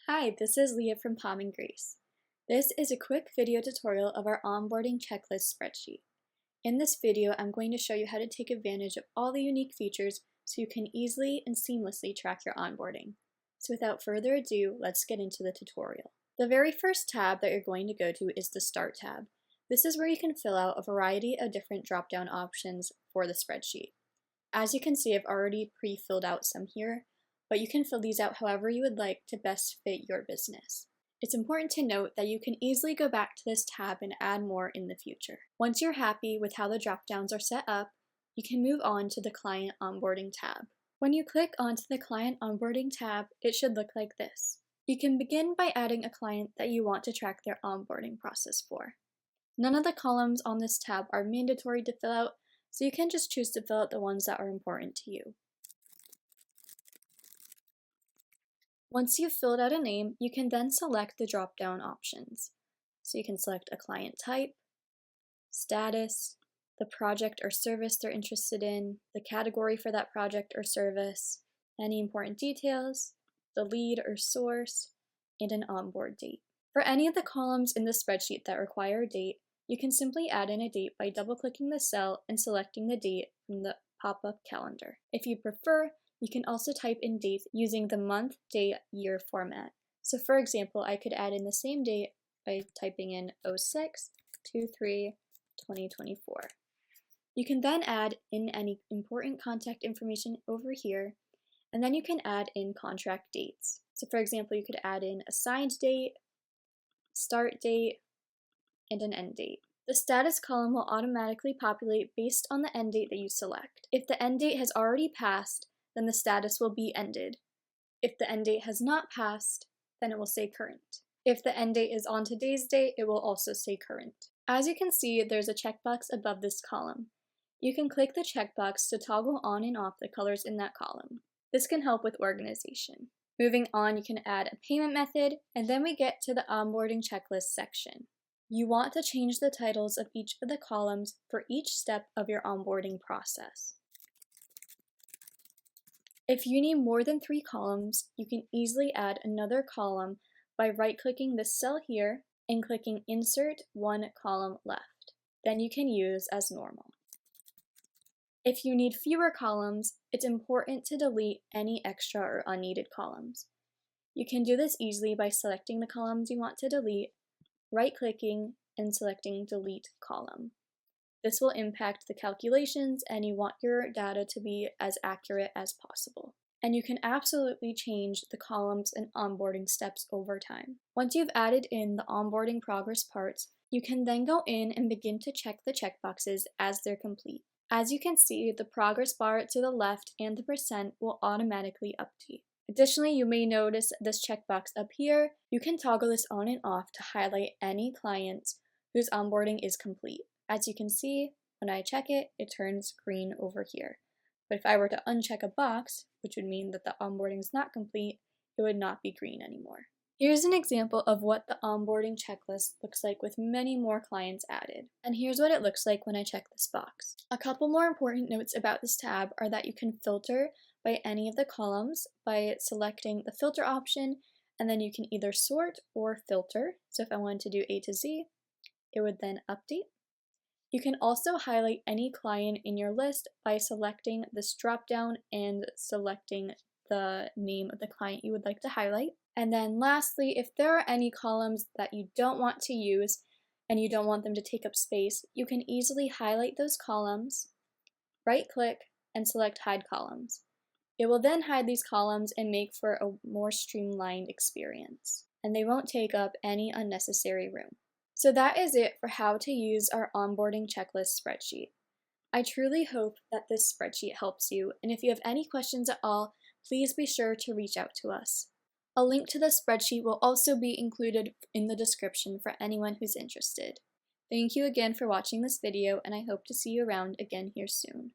Hi, this is Leah from Palm and Grace. This is a quick video tutorial of our onboarding checklist spreadsheet. In this video, I'm going to show you how to take advantage of all the unique features so you can easily and seamlessly track your onboarding. So without further ado, let's get into the tutorial. The very first tab that you're going to go to is the Start tab. This is where you can fill out a variety of different drop-down options for the spreadsheet. As you can see, I've already pre-filled out some here, but you can fill these out however you would like to best fit your business. It's important to note that you can easily go back to this tab and add more in the future. Once you're happy with how the drop-downs are set up, you can move on to the Client Onboarding tab. When you click onto the Client Onboarding tab, it should look like this. You can begin by adding a client that you want to track their onboarding process for. None of the columns on this tab are mandatory to fill out, so you can just choose to fill out the ones that are important to you. Once you've filled out a name, you can then select the drop-down options. So you can select a client type, status, the project or service they're interested in, the category for that project or service, any important details, the lead or source, and an onboard date. For any of the columns in the spreadsheet that require a date, you can simply add in a date by double-clicking the cell and selecting the date from the pop-up calendar. If you prefer, you can also type in dates using the month, day, year format. So for example, I could add in the same date by typing in 06/23/2024. You can then add in any important contact information over here, and then you can add in contract dates. So for example, you could add in a signed date, start date, and an end date. The status column will automatically populate based on the end date that you select. If the end date has already passed, then the status will be ended. If the end date has not passed, then it will say current. If the end date is on today's date, it will also say current. As you can see, there's a checkbox above this column. You can click the checkbox to toggle on and off the colors in that column. This can help with organization. Moving on, you can add a payment method, and then we get to the onboarding checklist section. You want to change the titles of each of the columns for each step of your onboarding process. If you need more than 3 columns, you can easily add another column by right-clicking this cell here and clicking Insert One Column Left. Then you can use as normal. If you need fewer columns, it's important to delete any extra or unneeded columns. You can do this easily by selecting the columns you want to delete, right-clicking, and selecting Delete Column. This will impact the calculations, and you want your data to be as accurate as possible. And you can absolutely change the columns and onboarding steps over time. Once you've added in the onboarding progress parts, you can then go in and begin to check the checkboxes as they're complete. As you can see, the progress bar to the left and the percent will automatically update. Additionally, you may notice this checkbox up here. You can toggle this on and off to highlight any clients whose onboarding is complete. As you can see, when I check it, it turns green over here. But if I were to uncheck a box, which would mean that the onboarding is not complete, it would not be green anymore. Here's an example of what the onboarding checklist looks like with many more clients added. And here's what it looks like when I check this box. A couple more important notes about this tab are that you can filter by any of the columns by selecting the filter option, and then you can either sort or filter. So if I wanted to do A to Z, it would then update. You can also highlight any client in your list by selecting this drop-down and selecting the name of the client you would like to highlight. And then lastly, if there are any columns that you don't want to use and you don't want them to take up space, you can easily highlight those columns, right-click, and select Hide Columns. It will then hide these columns and make for a more streamlined experience, and they won't take up any unnecessary room. So that is it for how to use our onboarding checklist spreadsheet. I truly hope that this spreadsheet helps you, and if you have any questions at all, please be sure to reach out to us. A link to the spreadsheet will also be included in the description for anyone who's interested. Thank you again for watching this video, and I hope to see you around again here soon.